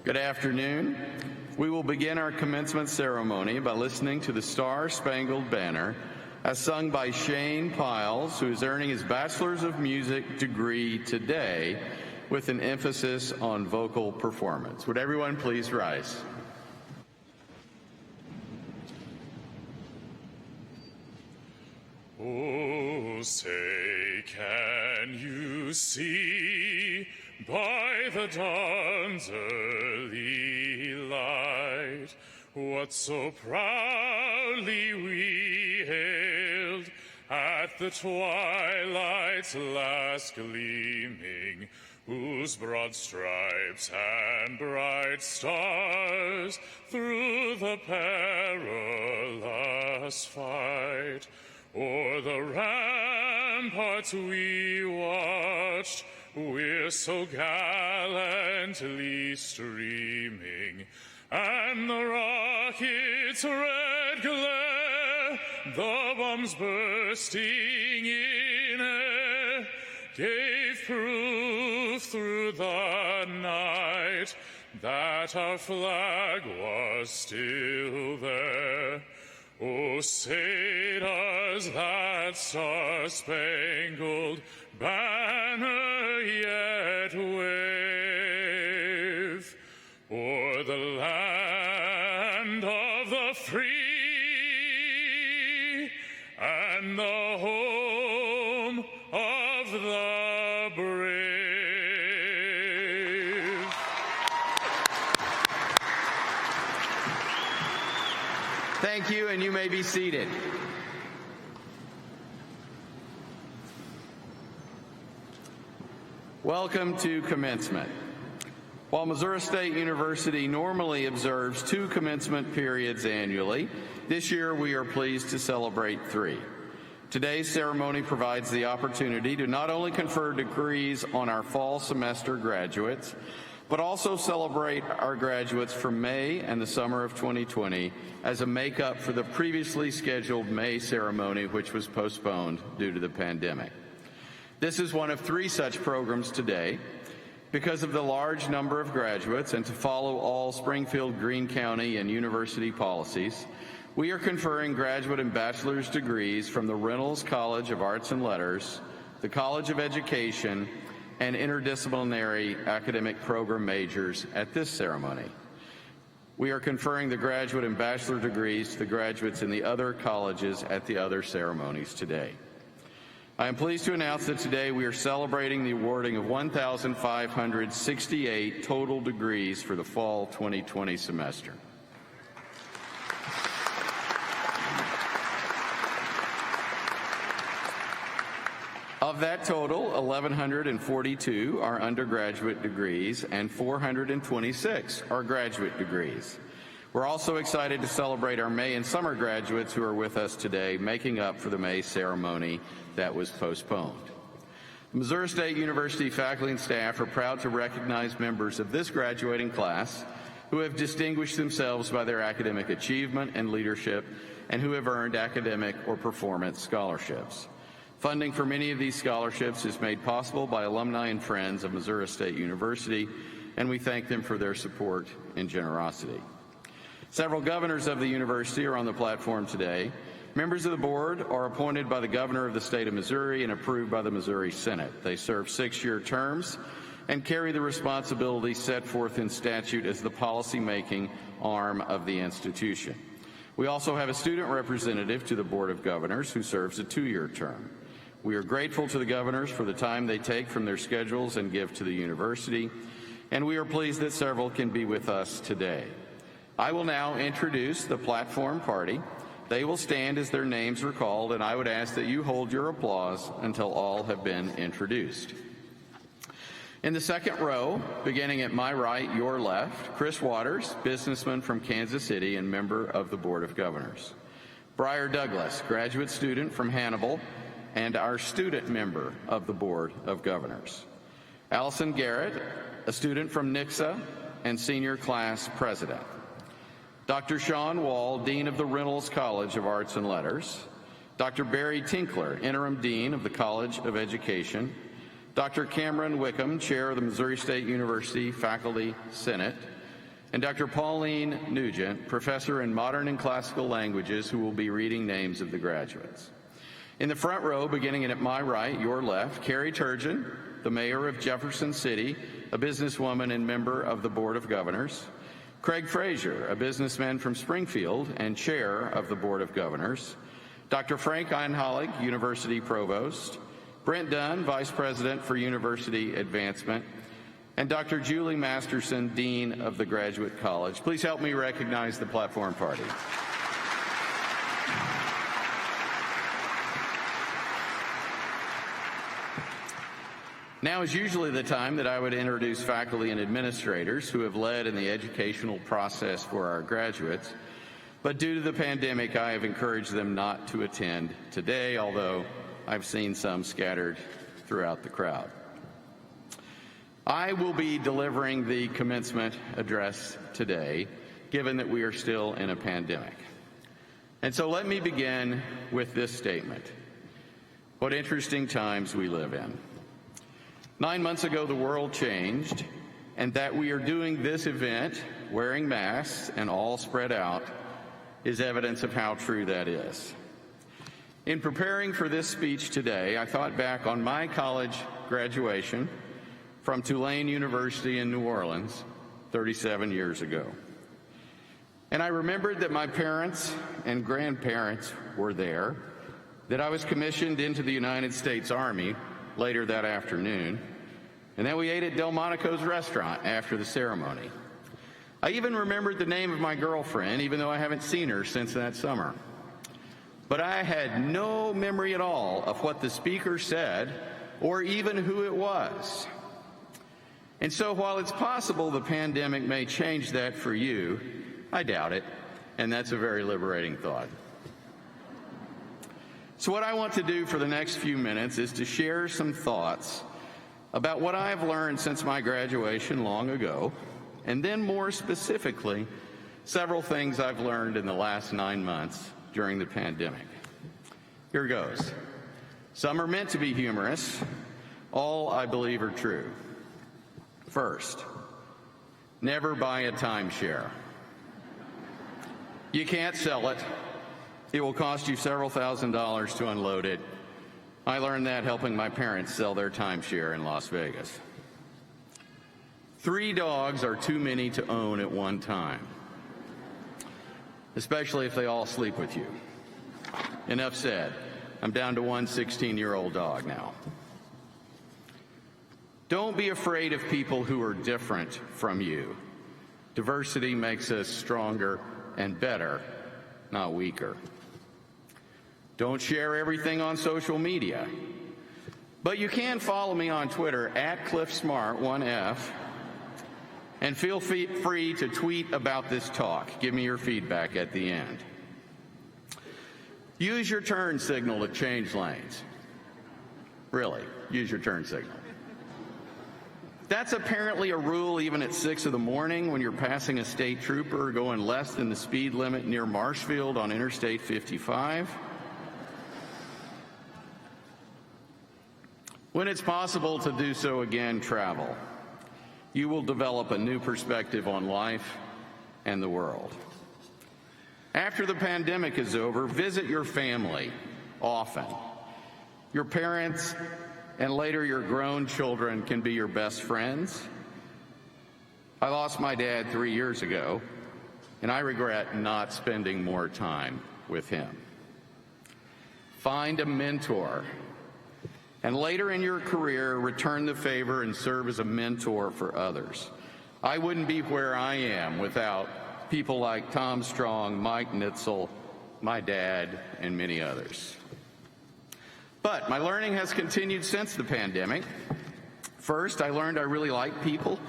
Good afternoon. We will begin our commencement ceremony by listening to the Star-Spangled Banner as sung by Shane Piles, who is earning his Bachelor's of Music degree today with an emphasis on vocal performance. Would everyone please rise? Oh, say, can you see by the dawn's early light what so proudly we hailed at the twilight's last gleaming, whose broad stripes and bright stars through the perilous fight o'er the ramparts we watched, we're so gallantly streaming, and the rocket's red glare, the bombs bursting in air, gave proof through the night that our flag was still there. Oh, say does that star-spangled banner yet wave o'er the land of the free and the home of the brave? Thank you, and you may be seated. Welcome to commencement. While Missouri State University normally observes 2 commencement periods annually, this year we are pleased to celebrate 3. Today's ceremony provides the opportunity to not only confer degrees on our fall semester graduates, but also celebrate our graduates from May and the summer of 2020 as a makeup for the previously scheduled May ceremony, which was postponed due to the pandemic. This is one of 3 such programs today. Because of the large number of graduates and to follow all Springfield, Greene County, and university policies, we are conferring graduate and bachelor's degrees from the Reynolds College of Arts and Letters, the College of Education, and Interdisciplinary academic program majors at this ceremony. We are conferring the graduate and bachelor degrees to the graduates in the other colleges at the other ceremonies today. I am pleased to announce that today we are celebrating the awarding of 1,568 total degrees for the fall 2020 semester. Of that total, 1,142 are undergraduate degrees and 426 are graduate degrees. We're also excited to celebrate our May and summer graduates who are with us today, making up for the May ceremony that was postponed. The Missouri State University faculty and staff are proud to recognize members of this graduating class who have distinguished themselves by their academic achievement and leadership and who have earned academic or performance scholarships. Funding for many of these scholarships is made possible by alumni and friends of Missouri State University, and we thank them for their support and generosity. Several governors of the university are on the platform today. Members of the board are appointed by the governor of the state of Missouri and approved by the Missouri Senate. They serve 6-year terms and carry the responsibilities set forth in statute as the policy-making arm of the institution. We also have a student representative to the Board of Governors who serves a 2-year term. We are grateful to the governors for the time they take from their schedules and give to the university, and we are pleased that several can be with us today. I will now introduce the platform party. They will stand as their names are called, and I would ask that you hold your applause until all have been introduced. In the second row, beginning at my right, your left, Chris Waters, businessman from Kansas City and member of the Board of Governors. Briar Douglas, graduate student from Hannibal and our student member of the Board of Governors. Allison Garrett, a student from Nixa and senior class president. Dr. Sean Wall, Dean of the Reynolds College of Arts and Letters. Dr. Barry Tinkler, Interim Dean of the College of Education. Dr. Cameron Wickham, Chair of the Missouri State University Faculty Senate. and Dr. Pauline Nugent, professor in modern and classical languages, who will be reading names of the graduates. In the front row, beginning at my right, your left, Carrie Turgeon, the mayor of Jefferson City, a businesswoman and member of the Board of Governors. Craig Frazier, a businessman from Springfield and chair of the Board of Governors. Dr. Frank Einhalig, University Provost. Brent Dunn, Vice President for University Advancement. And Dr. Julie Masterson, Dean of the Graduate College. Please help me recognize the platform party. Now is usually the time that I would introduce faculty and administrators who have led in the educational process for our graduates, but due to the pandemic, I have encouraged them not to attend today, although I've seen some scattered throughout the crowd. I will be delivering the commencement address today, given that we are still in a pandemic. And so let me begin with this statement. What interesting times we live in. 9 months ago, the world changed, and that we are doing this event, wearing masks and all spread out, is evidence of how true that is. In preparing for this speech today, I thought back on my college graduation from Tulane University in New Orleans 37 years ago. And I remembered that my parents and grandparents were there, that I was commissioned into the United States Army later that afternoon, and then we ate at Delmonico's restaurant after the ceremony. I even remembered the name of my girlfriend, even though I haven't seen her since that summer. But I had no memory at all of what the speaker said or even who it was. And so while it's possible the pandemic may change that for you, I doubt it, and that's a very liberating thought. So what I want to do for the next few minutes is to share some thoughts about what I've learned since my graduation long ago, and then more specifically, several things I've learned in the last 9 months during the pandemic. Here goes. Some are meant to be humorous. All, I believe, are true. First, never buy a timeshare. You can't sell it. It will cost you several $1,000s to unload it. I learned that helping my parents sell their timeshare in Las Vegas. 3 dogs are too many to own at one time, especially if they all sleep with you. Enough said. I'm down to one 16-year-old dog now. Don't be afraid of people who are different from you. Diversity makes us stronger and better, not weaker. Don't share everything on social media. But you can follow me on Twitter @CliffSmart1F, and feel free to tweet about this talk. Give me your feedback at the end. Use your turn signal to change lanes. Really, use your turn signal. That's apparently a rule even at 6 in the morning when you're passing a state trooper going less than the speed limit near Marshfield on Interstate 55. When it's possible to do so again, travel. You will develop a new perspective on life and the world. After the pandemic is over, visit your family often. Your parents and later your grown children can be your best friends. I lost my dad 3 years ago, and I regret not spending more time with him. Find a mentor. And later in your career, return the favor and serve as a mentor for others. I wouldn't be where I am without people like Tom Strong, Mike Nitzel, my dad, and many others. But my learning has continued since the pandemic. First, I learned I really like people,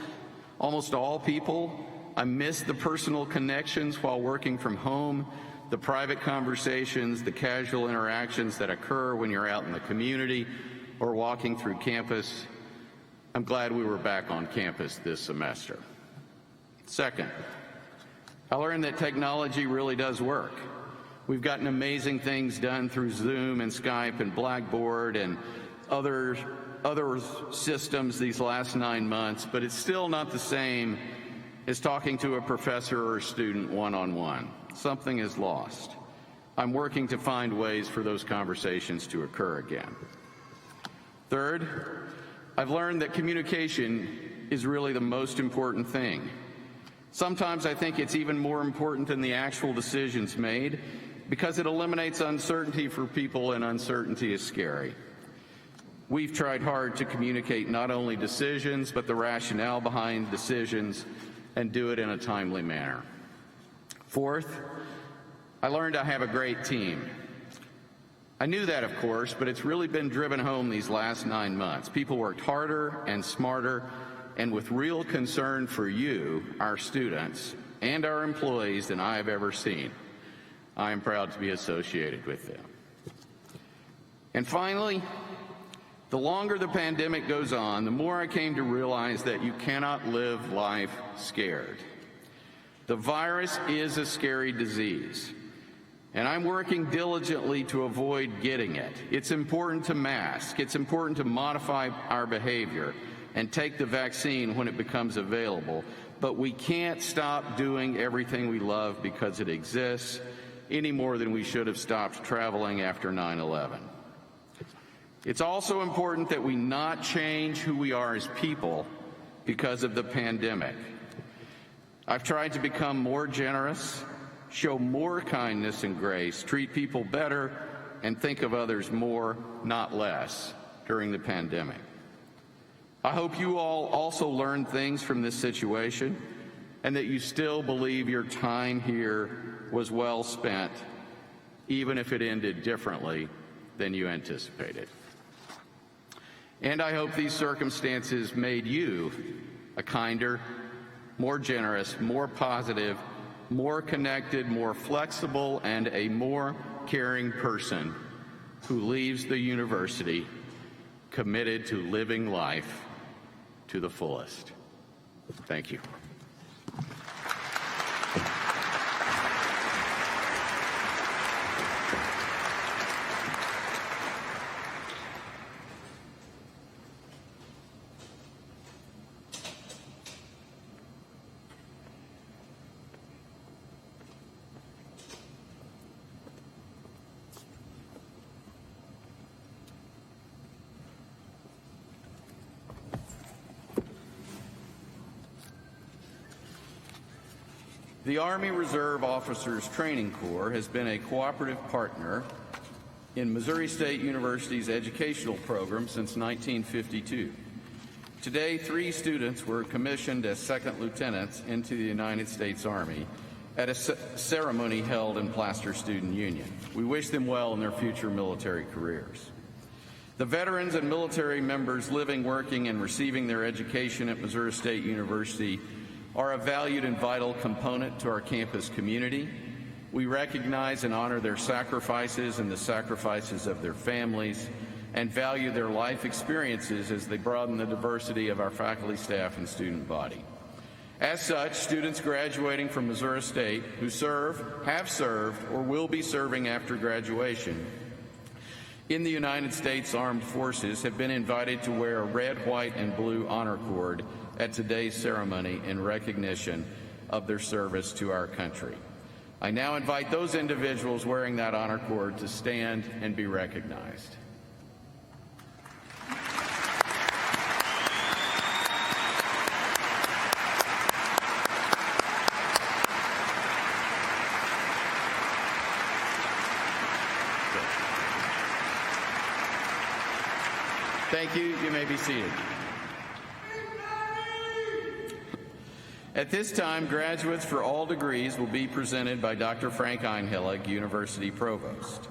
almost all people. I miss the personal connections while working from home, the private conversations, the casual interactions that occur when you're out in the community or walking through campus. I'm glad we were back on campus this semester. Second, I learned that technology really does work. We've gotten amazing things done through Zoom and Skype and Blackboard and other systems these last 9 months, but it's still not the same as talking to a professor or a student one-on-one. Something is lost. I'm working to find ways for those conversations to occur again. Third, I've learned that communication is really the most important thing. Sometimes I think it's even more important than the actual decisions made because it eliminates uncertainty for people, and uncertainty is scary. We've tried hard to communicate not only decisions, but the rationale behind decisions, and do it in a timely manner. Fourth, I learned I have a great team. I knew that, of course, but it's really been driven home these last 9 months. People worked harder and smarter and with real concern for you, our students, and our employees than I have ever seen. I am proud to be associated with them. And finally, the longer the pandemic goes on, the more I came to realize that you cannot live life scared. The virus is a scary disease, and I'm working diligently to avoid getting it. It's important to mask. It's important to modify our behavior and take the vaccine when it becomes available. But we can't stop doing everything we love because it exists any more than we should have stopped traveling after 9/11. It's also important that we not change who we are as people because of the pandemic. I've tried to become more generous, show more kindness and grace, treat people better, and think of others more, not less, during the pandemic. I hope you all also learned things from this situation and that you still believe your time here was well spent, even if it ended differently than you anticipated. And I hope these circumstances made you a kinder, more generous, more positive, more connected, more flexible, and a more caring person who leaves the university committed to living life to the fullest. Thank you. The Army Reserve Officers Training Corps has been a cooperative partner in Missouri State University's educational program since 1952. Today, 3 students were commissioned as second lieutenants into the United States Army at a ceremony held in Plaster Student Union. We wish them well in their future military careers. The veterans and military members living, working, and receiving their education at Missouri State University are a valued and vital component to our campus community. We recognize and honor their sacrifices and the sacrifices of their families, and value their life experiences as they broaden the diversity of our faculty, staff, and student body. As such, students graduating from Missouri State who serve, have served, or will be serving after graduation in the United States Armed Forces have been invited to wear a red, white, and blue honor cord at today's ceremony in recognition of their service to our country. I now invite those individuals wearing that honor cord to stand and be recognized. Thank you. You may be seated. At this time, graduates for all degrees will be presented by Dr. Frank Einhillig, University Provost.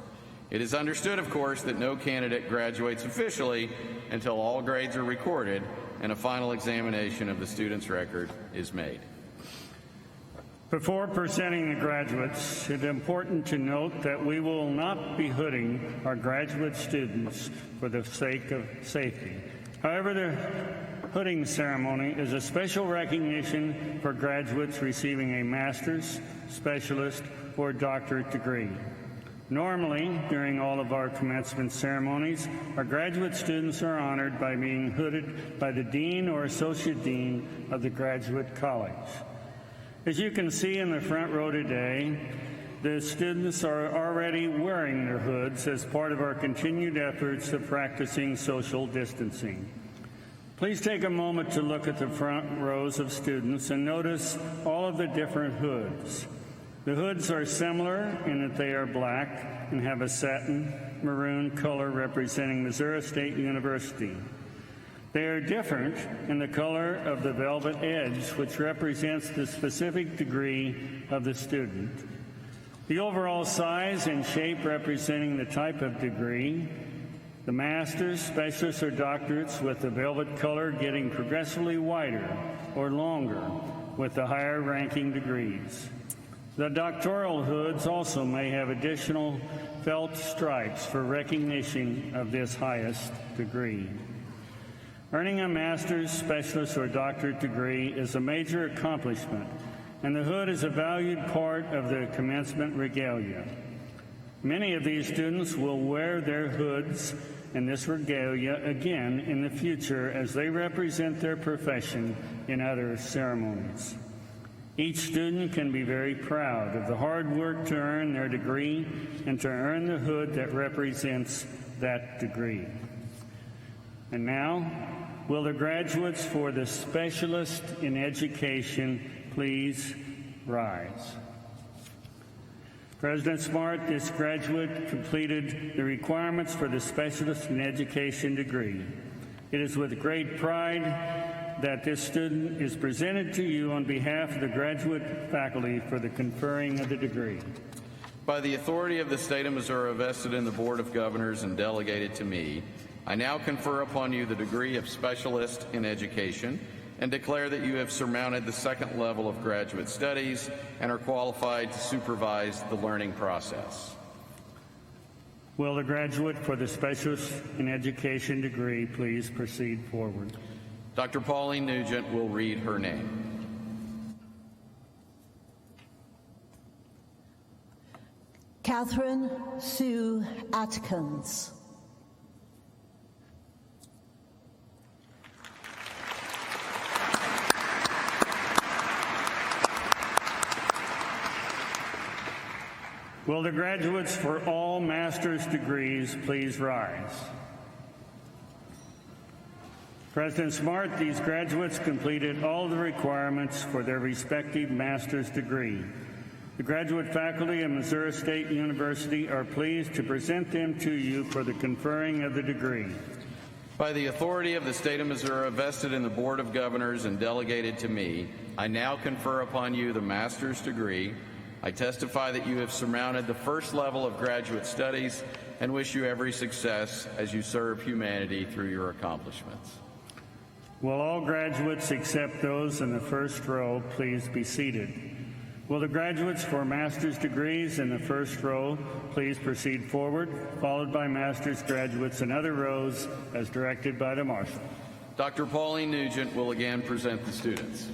It is understood, of course, that no candidate graduates officially until all grades are recorded and a final examination of the student's record is made. Before presenting the graduates, it is important to note that we will not be hooding our graduate students for the sake of safety. However, the hooding ceremony is a special recognition for graduates receiving a master's, specialist, or doctorate degree. Normally, during all of our commencement ceremonies, our graduate students are honored by being hooded by the dean or associate dean of the graduate college. As you can see in the front row today, the students are already wearing their hoods as part of our continued efforts of practicing social distancing. Please take a moment to look at the front rows of students and notice all of the different hoods. The hoods are similar in that they are black and have a satin maroon color representing Missouri State University. They are different in the color of the velvet edge, which represents the specific degree of the student. The overall size and shape representing the type of degree. The master's, specialists, or doctorates with the velvet color getting progressively wider or longer with the higher ranking degrees. The doctoral hoods also may have additional felt stripes for recognition of this highest degree. Earning a master's, specialist, or doctorate degree is a major accomplishment, and the hood is a valued part of the commencement regalia. Many of these students will wear their hoods and this regalia again in the future as they represent their profession in other ceremonies. Each student can be very proud of the hard work to earn their degree and to earn the hood that represents that degree. And now, will the graduates for the Specialist in Education please rise? President Smart, this graduate completed the requirements for the Specialist in Education degree. It is with great pride that this student is presented to you on behalf of the graduate faculty for the conferring of the degree. By the authority of the state of Missouri vested in the Board of Governors and delegated to me, I now confer upon you the degree of Specialist in Education and declare that you have surmounted the second level of graduate studies and are qualified to supervise the learning process. Will the graduate for the Specialist in Education degree please proceed forward? Dr. Pauline Nugent will read her name. Catherine Sue Atkins. Will the graduates for all master's degrees please rise? President Smart, these graduates completed all the requirements for their respective master's degree. The graduate faculty of Missouri State University are pleased to present them to you for the conferring of the degree. By the authority of the state of Missouri vested in the Board of Governors and delegated to me, I now confer upon you the master's degree. I testify that you have surmounted the first level of graduate studies and wish you every success as you serve humanity through your accomplishments. Will all graduates except those in the first row please be seated? Will the graduates for master's degrees in the first row please proceed forward, followed by master's graduates in other rows as directed by the marshal. Dr. Pauline Nugent will again present the students.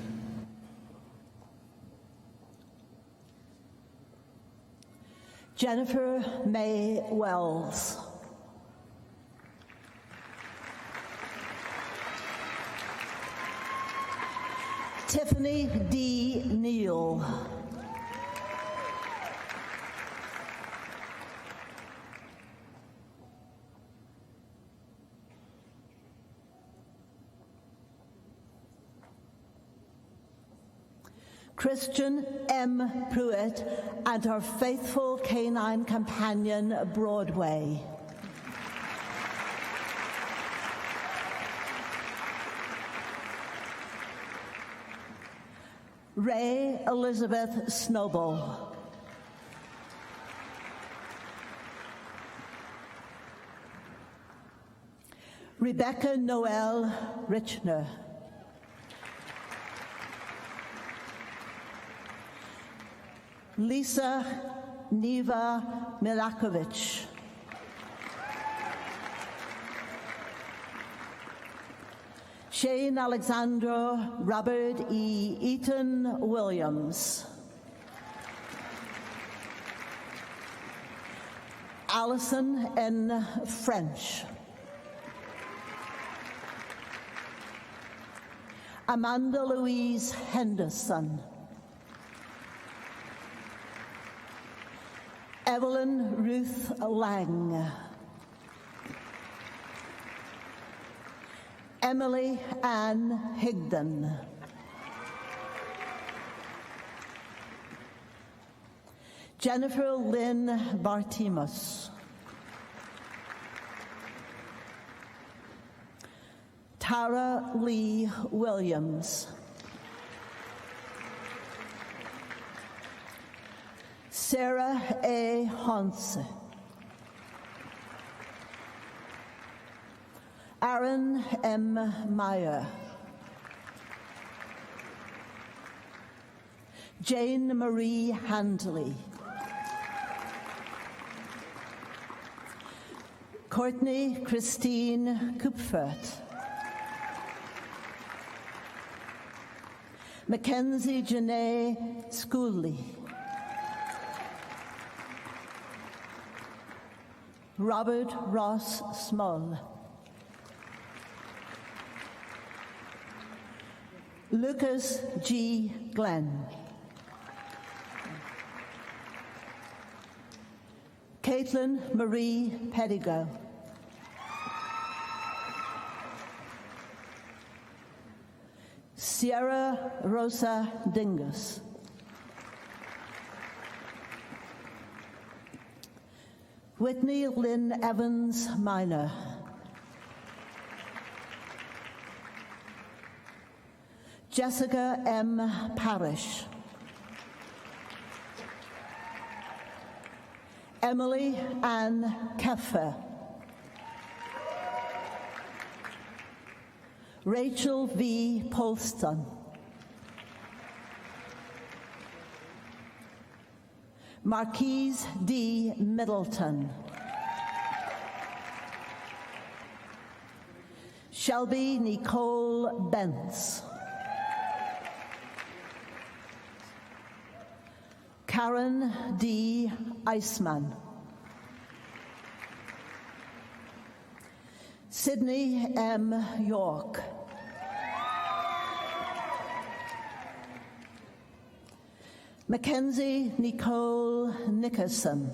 Jennifer May Wells. Tiffany D. Neal. Christian M. Pruitt and her faithful canine companion, Broadway. Ray Elizabeth Snowball. Rebecca Noel Richner. Lisa Neva Milakovic. Shane Alexandra Robert E. Eaton Williams. Allison N. French. Amanda Louise Henderson. Evelyn Ruth Lang. Emily Ann Higdon. Jennifer Lynn Bartimus. Tara Lee Williams. Sarah A. Honse. Aaron M. Meyer. Jane Marie Handley. Courtney Christine Kupfert. Mackenzie Janae Schooley. Robert Ross Small. Lucas G. Glenn. Caitlin Marie Pedigo. Sierra Rosa Dingus. Whitney Lynn Evans Minor. Jessica M. Parrish. Emily Ann Keffer. Rachel V. Polston. Marquise D. Middleton. Shelby Nicole Bentz. Karen D. Eisman. Sydney M. York. Mackenzie Nicole Nickerson.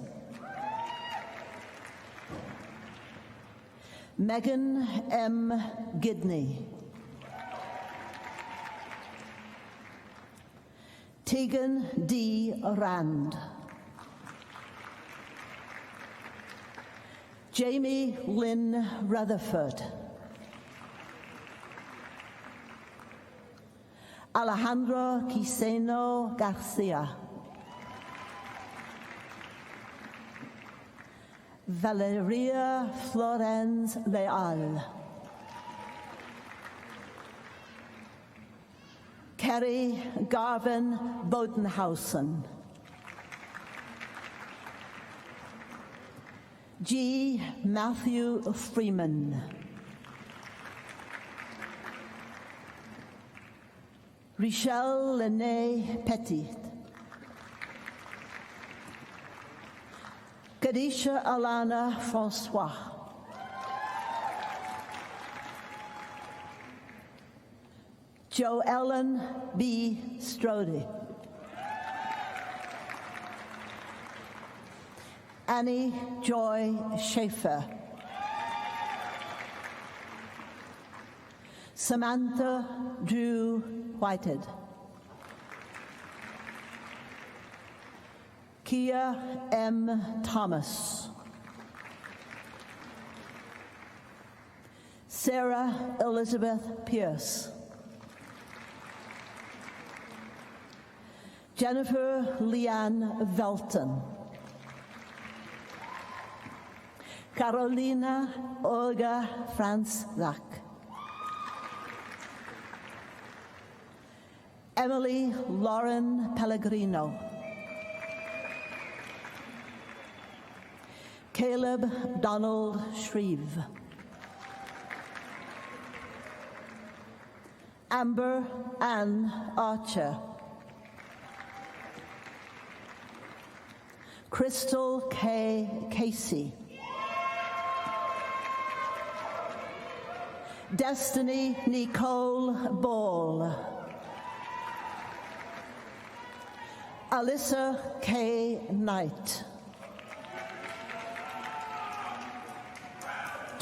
Megan M. Gidney. Tegan D. Rand. Jamie Lynn Rutherford. Alejandro Quiseno Garcia. Valeria Florence Leal. Kerry Garvin Bodenhausen. G. Matthew Freeman. Richelle Lene Petit. Kadisha Alana Francois. Jo Ellen B. Strode. Annie Joy Schaefer. Samantha Drew Whitehead. Kia M. Thomas. Sarah Elizabeth Pierce. Jennifer Leanne Velton. Carolina Olga Franz Zach. Emily Lauren Pellegrino. Caleb Donald Shreve. Amber Ann Archer. Crystal K. Casey. Destiny Nicole Ball. Alyssa K. Knight.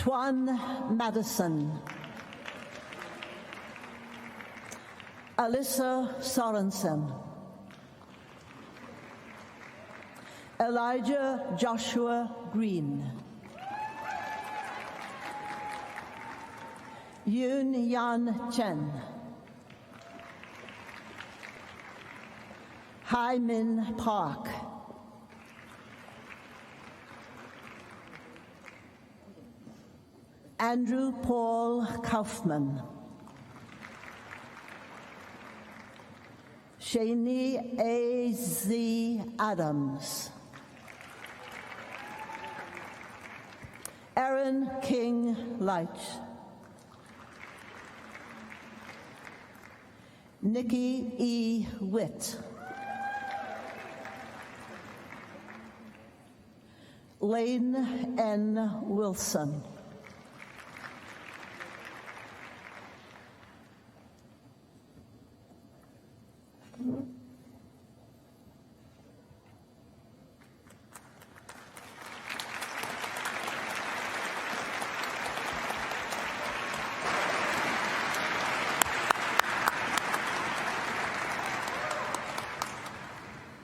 Tuan Madison, Alyssa Sorensen, Elijah Joshua Green, Yoon Yan Chen, Hai Min Park, Andrew Paul Kaufman, Shani A.Z. Adams, Aaron King Leitch, Nikki E. Witt, Lane N. Wilson,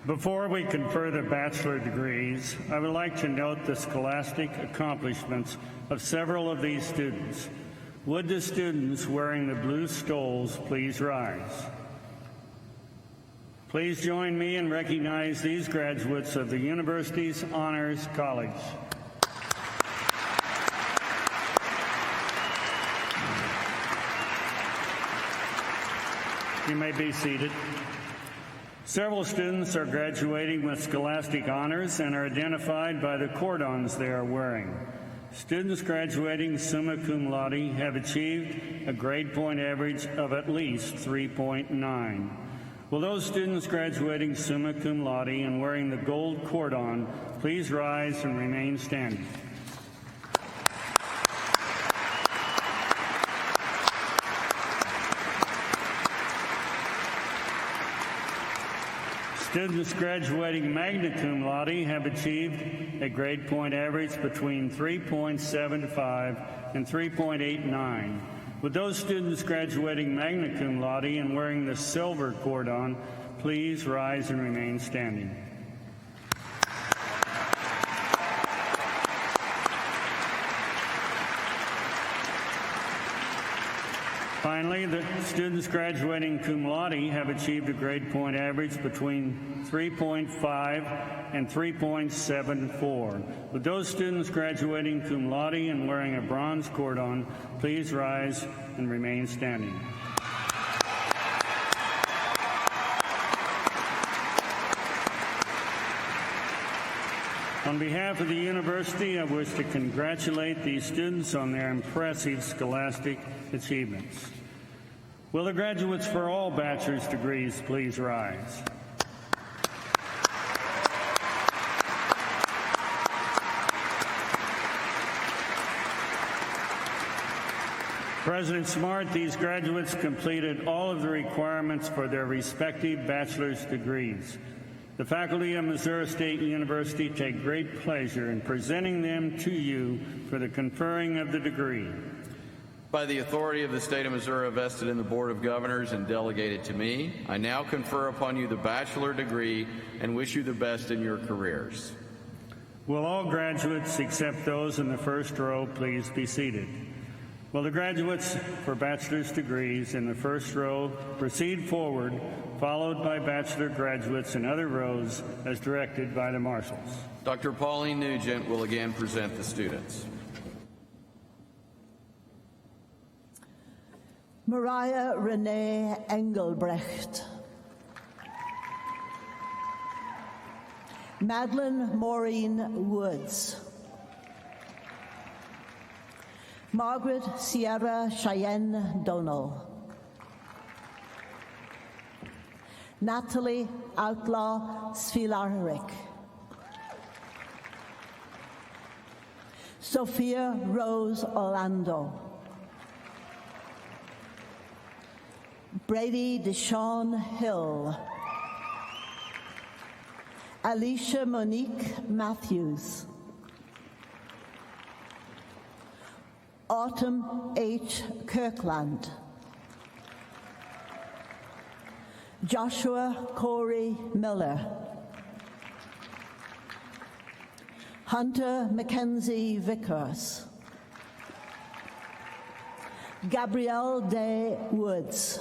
Before we confer the bachelor degrees, I would like to note the scholastic accomplishments of several of these students. Would the students wearing the blue stoles please rise? Please join me in recognizing these graduates of the University's Honors College. You may be seated. Several students are graduating with scholastic honors and are identified by the cordons they are wearing. Students graduating summa cum laude have achieved a grade point average of at least 3.9. Will those students graduating summa cum laude and wearing the gold cordon please rise and remain standing? Students graduating magna cum laude have achieved a grade point average between 3.75 and 3.89. Would those students graduating magna cum laude and wearing the silver cordon please rise and remain standing? Finally, the students graduating cum laude have achieved a grade point average between 3.5 and 3.74. Would those students graduating cum laude and wearing a bronze cordon please rise and remain standing? On behalf of the university, I wish to congratulate these students on their impressive scholastic achievements. Will the graduates for all bachelor's degrees please rise? President Smart, these graduates completed all of the requirements for their respective bachelor's degrees. The faculty of Missouri State University take great pleasure in presenting them to you for the conferring of the degree. By the authority of the state of Missouri vested in the Board of Governors and delegated to me, I now confer upon you the bachelor degree and wish you the best in your careers. Will all graduates, except those in the first row, please be seated? Will the graduates for bachelor's degrees in the first row proceed forward, followed by bachelor graduates in other rows as directed by the marshals. Dr. Pauline Nugent will again present the students. Mariah Renee Engelbrecht, Madeline Maureen Woods, Margaret Sierra Cheyenne Donald, Natalie Outlaw Svilarek, Sophia Rose Orlando, Brady Deshawn Hill, Alicia Monique Matthews, Autumn H. Kirkland, Joshua Corey Miller, Hunter Mackenzie Vickers, Gabrielle Day Woods,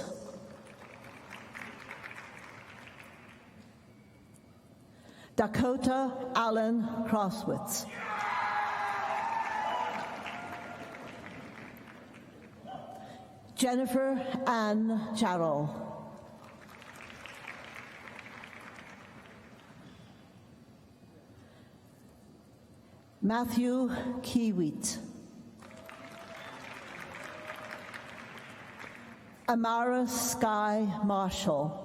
Dakota Allen Crosswitz, Jennifer Ann Jarrell, Matthew Kiewit, Amara Sky Marshall,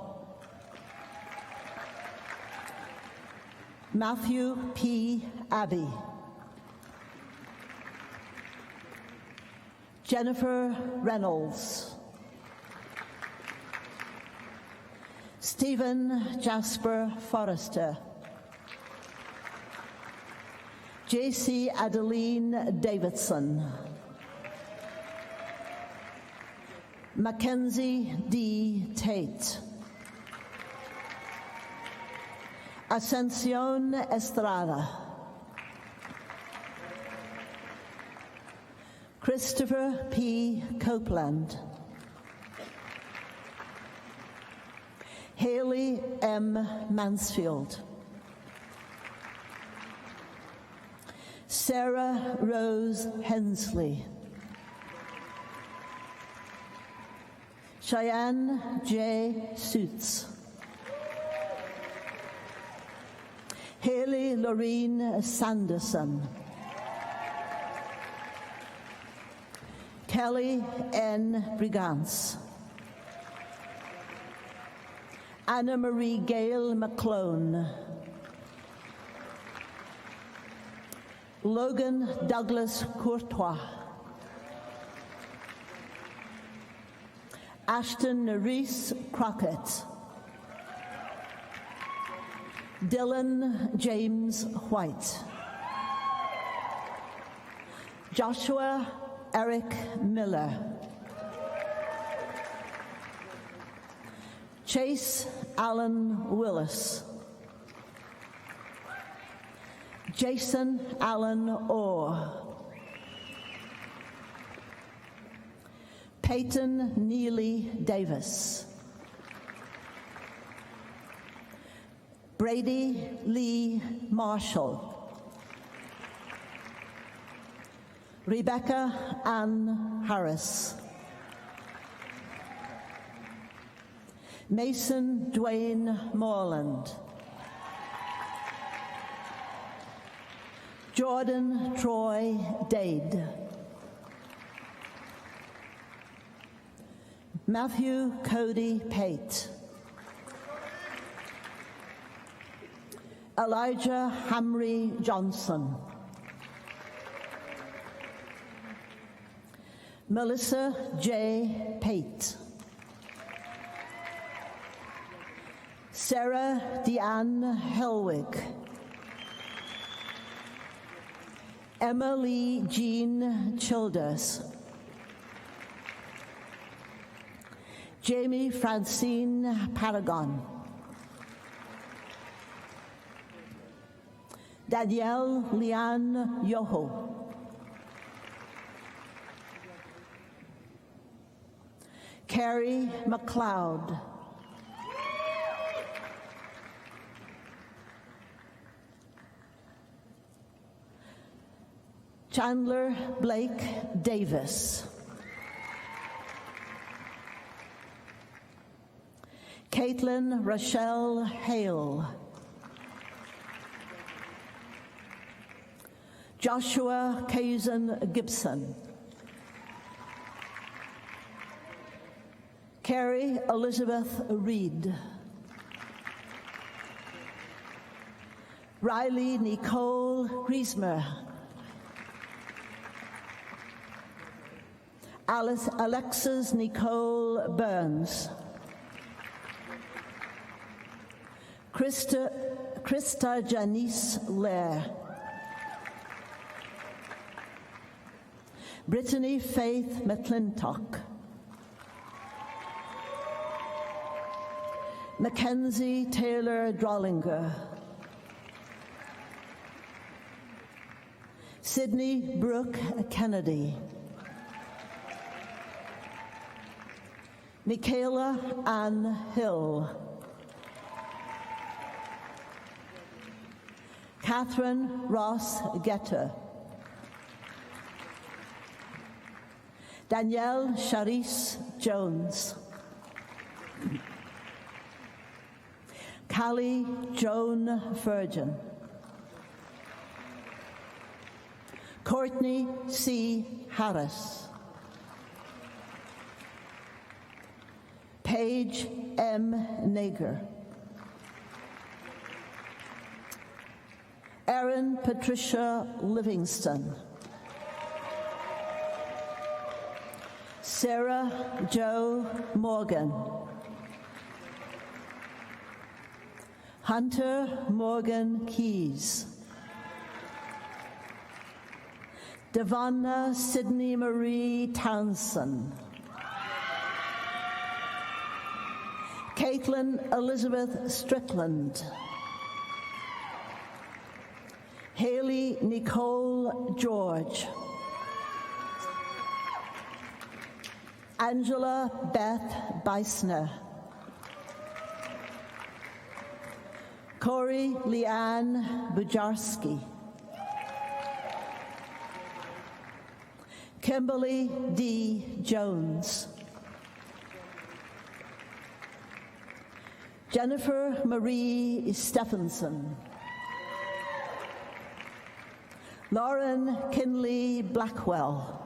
Matthew P. Abbey, Jennifer Reynolds, Stephen Jasper Forrester, J.C. Adeline Davidson, Mackenzie D. Tate, Ascension Estrada, Christopher P. Copeland, Haley M. Mansfield, Sarah Rose Hensley, Cheyenne J. Suits, Haley Lorene Sanderson, Kelly N. Brigance, Anna Marie Gale McClone, Logan Douglas Courtois, Ashton Nerese Crockett, Dylan James White, Joshua Eric Miller, Chase Allen Willis, Jason Allen Orr, Peyton Neely Davis, Brady Lee Marshall, Rebecca Ann Harris, Mason Dwayne Moreland, Jordan Troy Dade, Matthew Cody Pate, Elijah Hamry Johnson, Melissa J. Pate, Sarah Deanne Helwig, Emily Jean Childers, Jamie Francine Paragon, Danielle Leanne Yoho, Carrie McLeod, Chandler Blake Davis, Caitlin Rochelle Hale, Joshua Kazan Gibson, Carrie Elizabeth Reed, Riley Nicole Griesmer, Alexis Nicole Burns, Krista Janice Lair, Brittany Faith McClintock, Mackenzie Taylor Drollinger, Sydney Brooke Kennedy, Michaela Ann Hill, Catherine Ross Getter, Danielle Charisse Jones, Callie Joan Virgin, Courtney C. Harris, Paige M. Nager, Erin Patricia Livingston, Sarah Jo Morgan, Hunter Morgan Keys, Devonna Sydney Marie Townsend, Caitlin Elizabeth Strickland, Haley Nicole George, Angela Beth Beisner, Corey Leanne Bujarski, Kimberly D. Jones, Jennifer Marie Stephenson, Lauren Kinley Blackwell,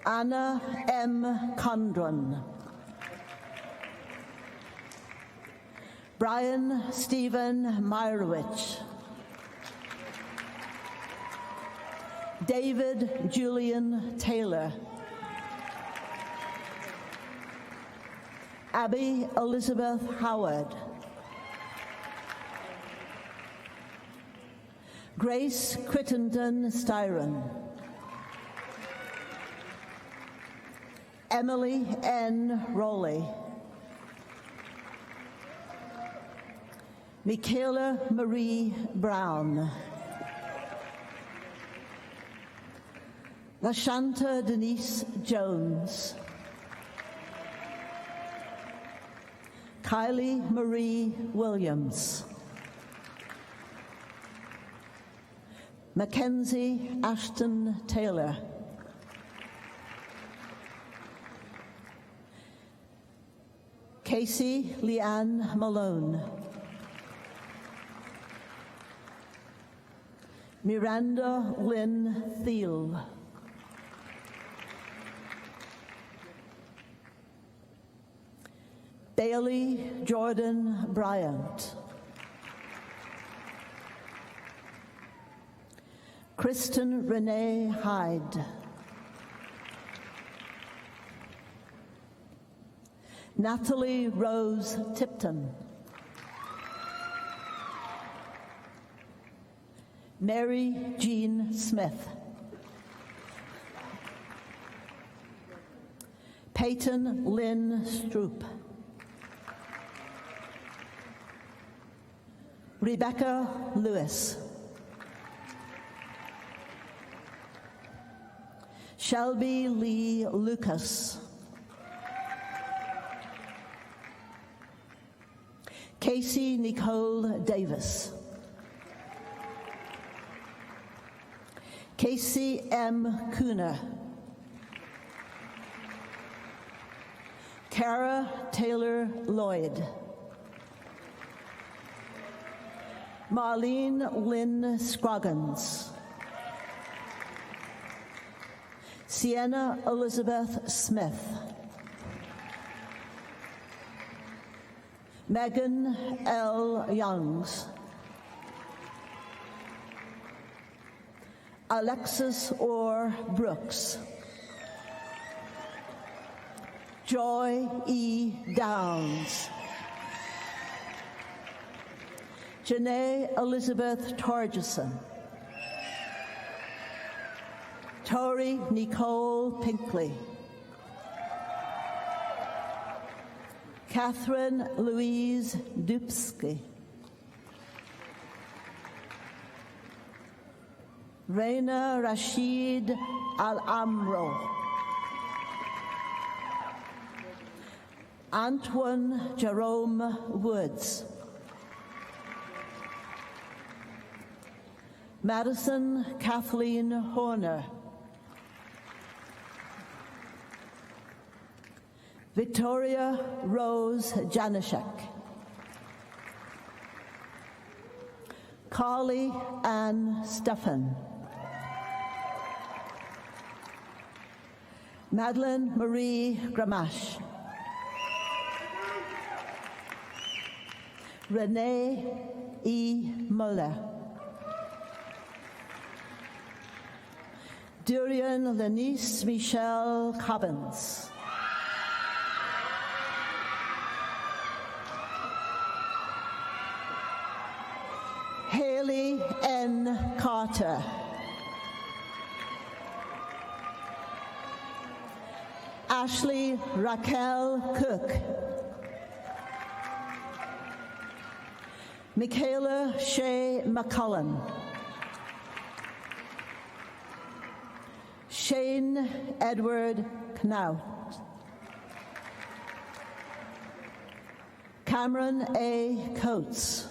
Anna M. Condron, Brian Stephen Meyerowitz, David Julian Taylor, Abby Elizabeth Howard, Grace Crittenden Styron, Emily N. Rowley, Michaela Marie Brown, Lashanta Denise Jones, Kylie Marie Williams, Mackenzie Ashton Taylor, Casey Leanne Malone, Miranda Lynn Thiel, Bailey Jordan Bryant, Kristen Renee Hyde, Natalie Rose Tipton, Mary Jean Smith, Peyton Lynn Stroop, Rebecca Lewis, Shelby Lee Lucas, Casey Nicole Davis, Casey M. Cooner, Kara Taylor Lloyd, Marlene Lynn Scroggins, Sienna Elizabeth Smith, Megan L. Youngs, Alexis Orr Brooks, Joy E. Downs, Janae Elizabeth Torgeson, Tori Nicole Pinkley, Catherine Louise Dubsky, Reina Rashid Al-Amro, Antoine Jerome Woods, Madison Kathleen Horner, Victoria Rose Janishek, Carly Ann Stephan, Madeline Marie Gramash, Renee E. Muller, Durian Lenice Michelle Cobbins, Haley N. Carter, Ashley Raquel Cook, Michaela Shea McCullen, Shane Edward Knaut, Cameron A. Coates,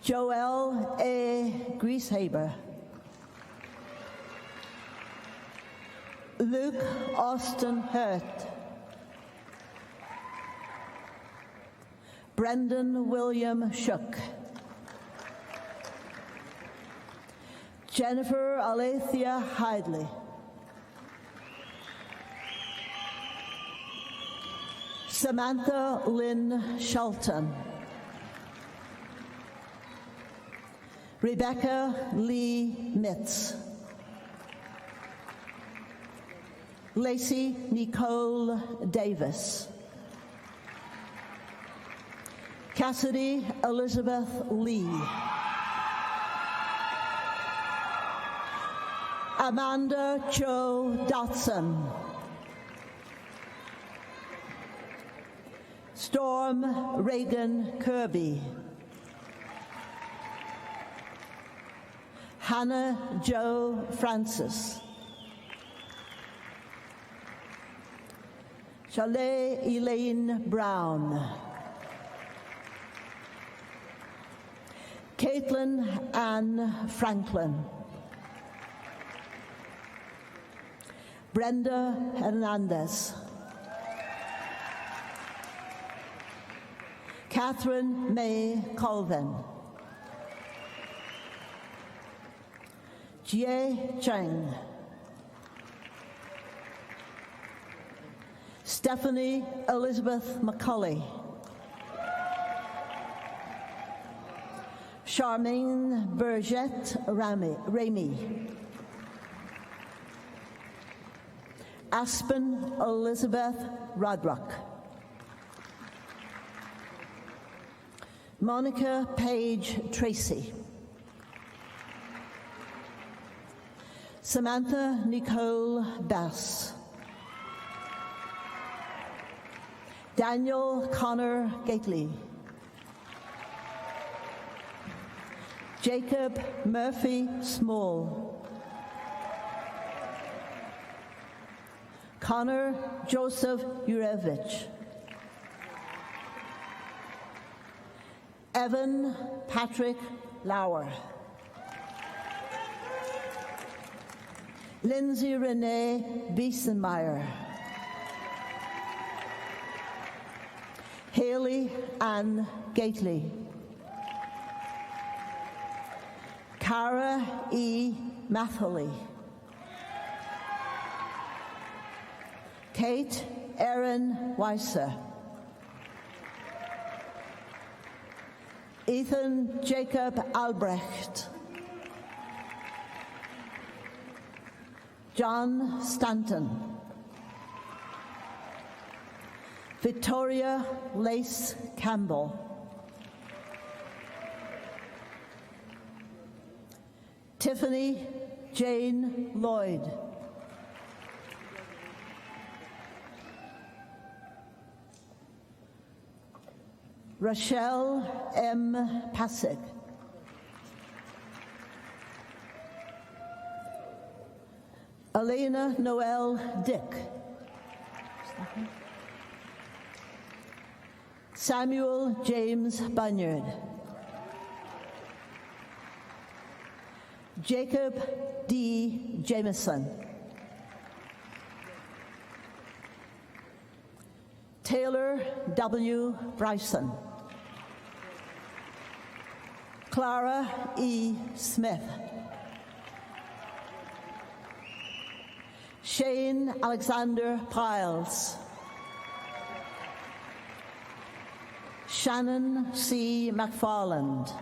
Joel A. Grieshaber, Luke Austin Hurt, Brendan William Shook, Jennifer Alethea Hidley, Samantha Lynn Shelton, Rebecca Lee Mitz, Lacey Nicole Davis, Cassidy Elizabeth Lee, Amanda Jo Dotson, Storm Reagan Kirby, Hannah Jo Francis, Chalet Elaine Brown, Caitlin Ann Franklin, Brenda Hernandez, Catherine May Colvin, Jie Cheng, Stephanie Elizabeth McCulley, Charmaine Burgette Ramey, Aspen Elizabeth Rodrock, Monica Page Tracy, Samantha Nicole Bass, Daniel Connor Gately, Jacob Murphy Small, Connor Joseph Urevich, Evan Patrick Lauer, Lindsay Renee Biesenmeyer, Haley Ann Gately, Cara E. Matherly, Kate Erin Weiser, Ethan Jacob Albrecht, John Stanton, Victoria Lace Campbell, Tiffany Jane Lloyd. Rochelle M. Passig. Elena Noel Dick. Samuel James Bunyard. Jacob D. Jameson. Taylor W. Bryson. Clara E. Smith. Shane Alexander Piles. Shannon C. McFarland.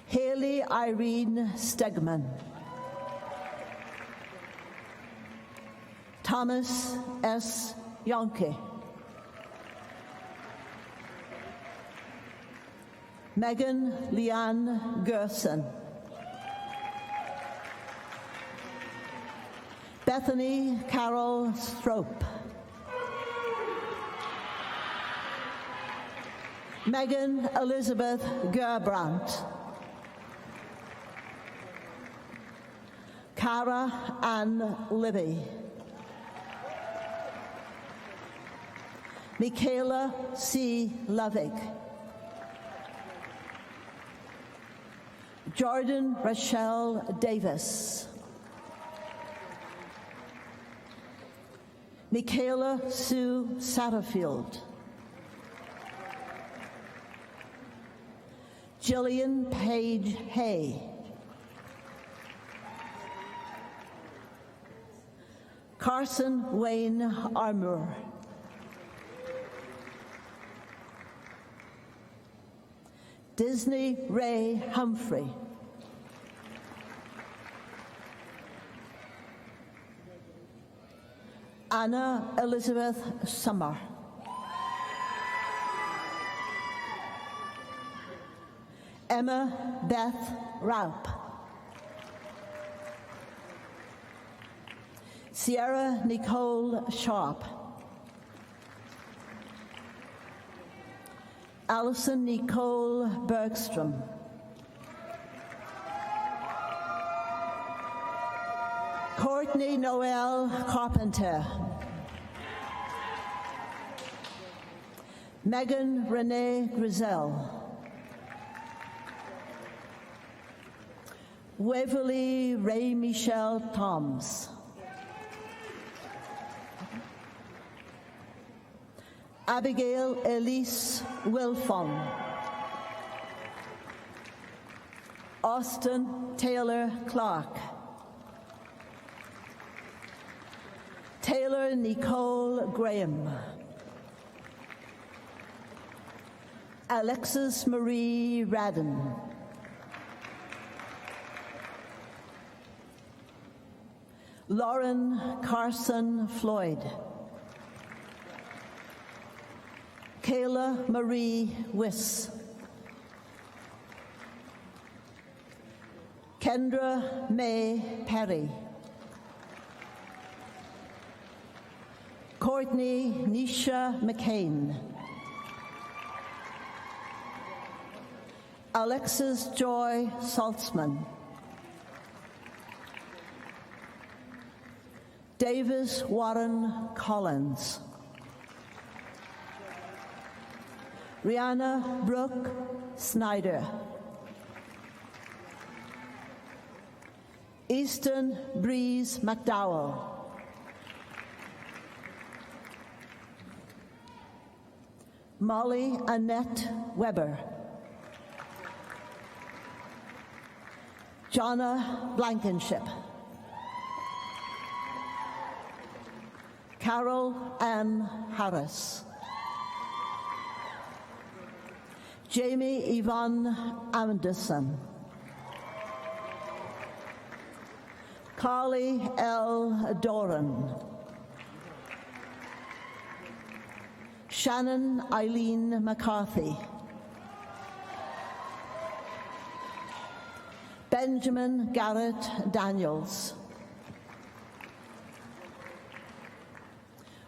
Haley Irene Stegman. Thomas S. Yonke. Megan Leanne Gerson. Bethany Carol Strope. Megan Elizabeth Gerbrandt. Cara Ann Libby. Michaela C. Lovig. Jordan Rochelle Davis. Michaela Sue Satterfield. Jillian Page Hay. Carson Wayne Armour. Disney Ray Humphrey. Anna Elizabeth Summer. Emma Beth Raup. Sierra Nicole Sharp. Allison Nicole Bergstrom. Courtney Noel Carpenter. Megan Renee Griselle. Waverly Ray Michelle Toms. Abigail Elise Wilfong. Austin Taylor Clark. Taylor Nicole Graham. Alexis Marie Radden. Lauren Carson Floyd. Kayla Marie Wiss. Kendra May Perry. Courtney Nisha McCain. Alexis Joy Saltzman. Davis Warren Collins. Rihanna Brooke Snyder. Easton Breeze McDowell. Molly Annette Weber. Jonna Blankenship. Carol Ann Harris. Jamie Yvonne Anderson. Carly L. Doran. Shannon Eileen McCarthy. Benjamin Garrett Daniels,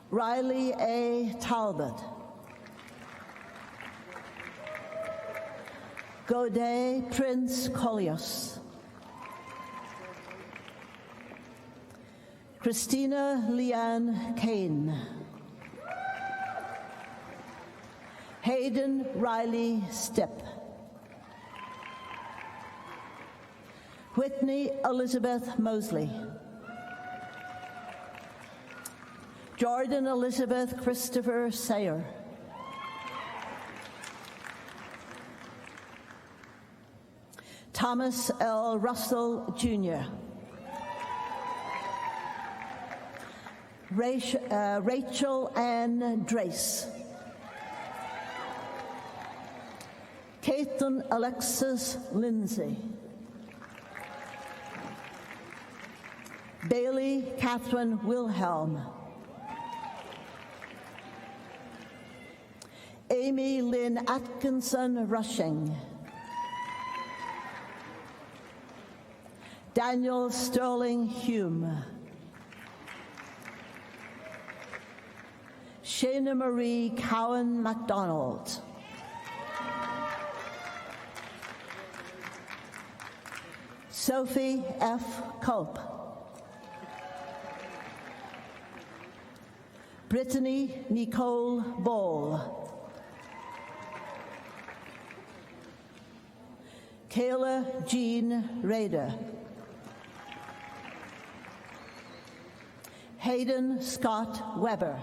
Riley A. Talbot, Godet Prince Collius, Christina Leanne Kane, Hayden Riley Stipp, Whitney Elizabeth Mosley, Jordan Elizabeth Christopher Sayer, Thomas L. Russell Jr., Rachel Ann Drace, Caitlin Alexis Lindsay, Bailey Catherine Wilhelm, Amy Lynn Atkinson Rushing, Daniel Sterling Hume, Shana Marie Cowan MacDonald, Sophie F. Culp, Brittany Nicole Ball, Kayla Jean Rader, Hayden Scott Weber,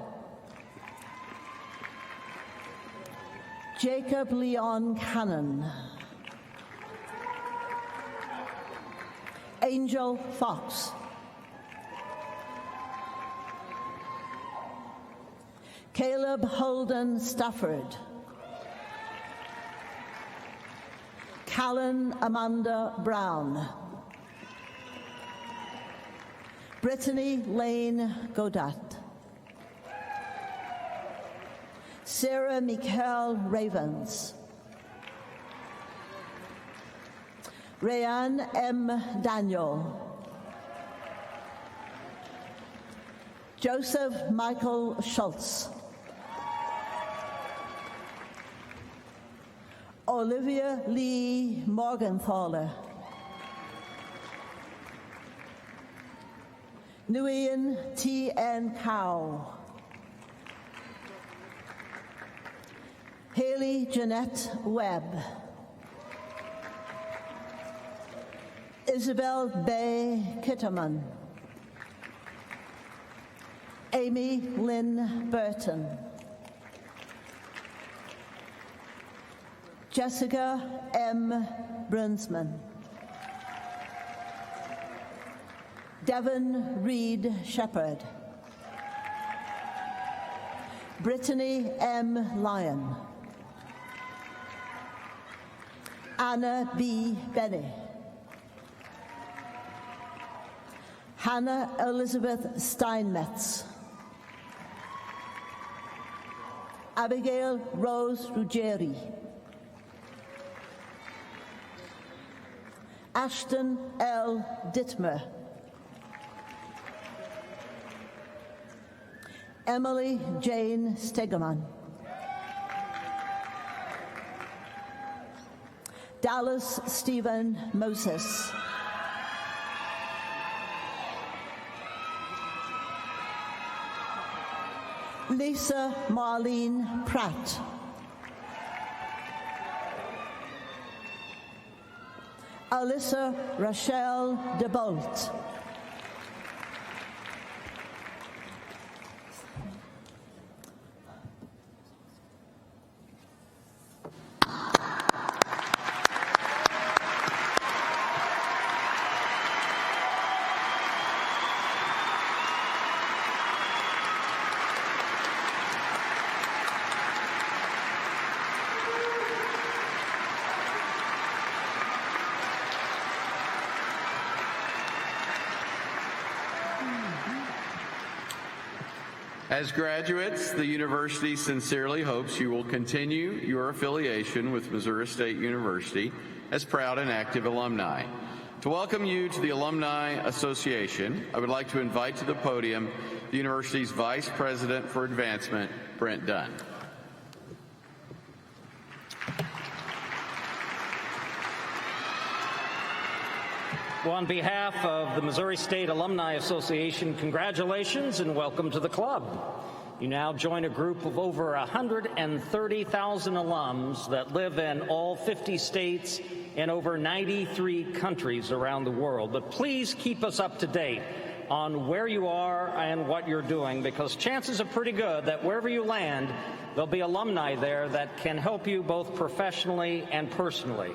Jacob Leon Cannon, Angel Fox, Caleb Holden Stafford, Callan Amanda Brown, Brittany Lane Godat, Sarah Michael Ravens, Rayanne M. Daniel, Joseph Michael Schultz, Olivia Lee Morgenthaler, Nguyen T.N. Cow, Haley Jeanette Webb, Isabel Bay Kitterman, Amy Lynn Burton, Jessica M. Brunsman, Devon Reed Shepherd, Brittany M. Lyon, Anna B. Benny, Hannah Elizabeth Steinmetz, Abigail Rose Ruggieri, Ashton L. Dittmer, Emily Jane Stegeman, Dallas Stephen Moses, Lisa Marlene Pratt, Alyssa Rochelle DeBolt, As graduates, the university sincerely hopes you will continue your affiliation with Missouri State University as proud and active alumni. To welcome you to the Alumni Association, I would like to invite to the podium the university's Vice President for Advancement, Brent Dunn. Well, on behalf of the Missouri State Alumni Association, congratulations and welcome to the club. You now join a group of over 130,000 alums that live in all 50 states and over 93 countries around the world. But please keep us up to date on where you are and what you're doing, because chances are pretty good that wherever you land, there'll be alumni there that can help you both professionally and personally.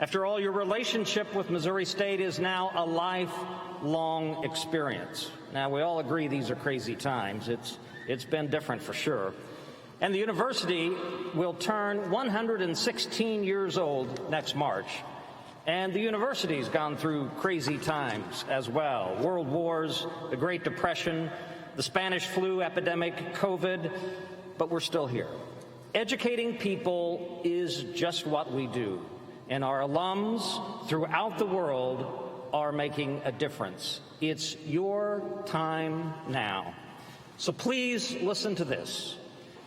After all, your relationship with Missouri State is now a lifelong experience. Now, we all agree these are crazy times. It's been different for sure. And the university will turn 116 years old next March. And the university's gone through crazy times as well. World wars, the Great Depression, the Spanish flu epidemic, COVID, but we're still here. Educating people is just what we do. And our alums throughout the world are making a difference. It's your time now. So please listen to this.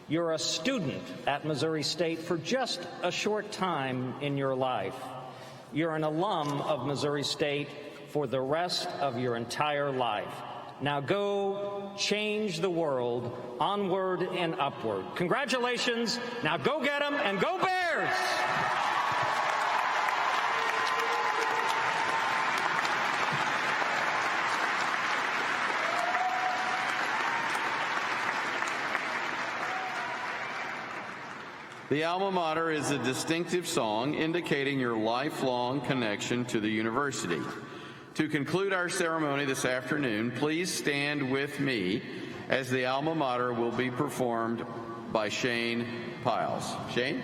You're a student at Missouri State for just a short time in your life. You're an alum of Missouri State for the rest of your entire life. Now go change the world, onward and upward. Congratulations. Now go get them and go Bears! The alma mater is a distinctive song indicating your lifelong connection to the university. To conclude our ceremony this afternoon, please stand with me as the alma mater will be performed by Shane Piles. Shane?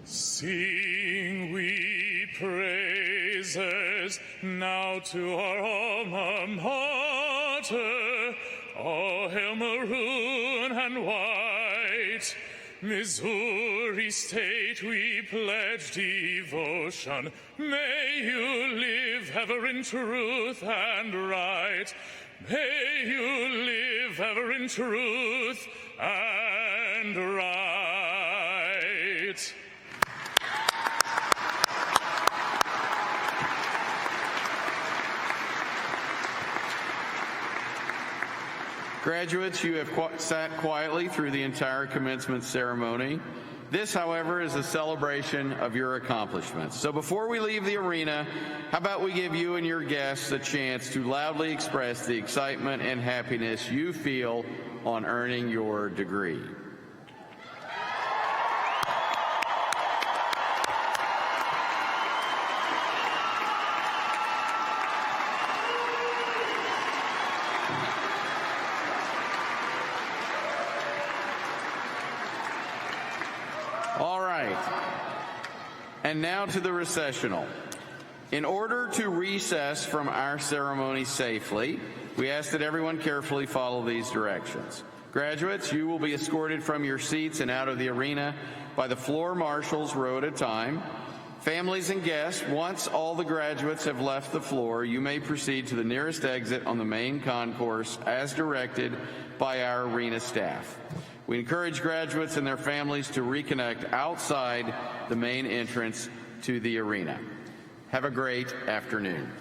Sing we praises now to our alma mater. Oh, hail maroon and white, Missouri State, we pledge devotion. May you live ever in truth and right. May you live ever in truth and right. Graduates, you have sat quietly through the entire commencement ceremony. This, however, is a celebration of your accomplishments. So before we leave the arena, how about we give you and your guests a chance to loudly express the excitement and happiness you feel on earning your degree. And now to the recessional. In order to recess from our ceremony safely, we ask that everyone carefully follow these directions. Graduates, you will be escorted from your seats and out of the arena by the floor marshals row at a time. Families and guests, once all the graduates have left the floor, you may proceed to the nearest exit on the main concourse as directed by our arena staff. We encourage graduates and their families to reconnect outside the main entrance to the arena. Have a great afternoon.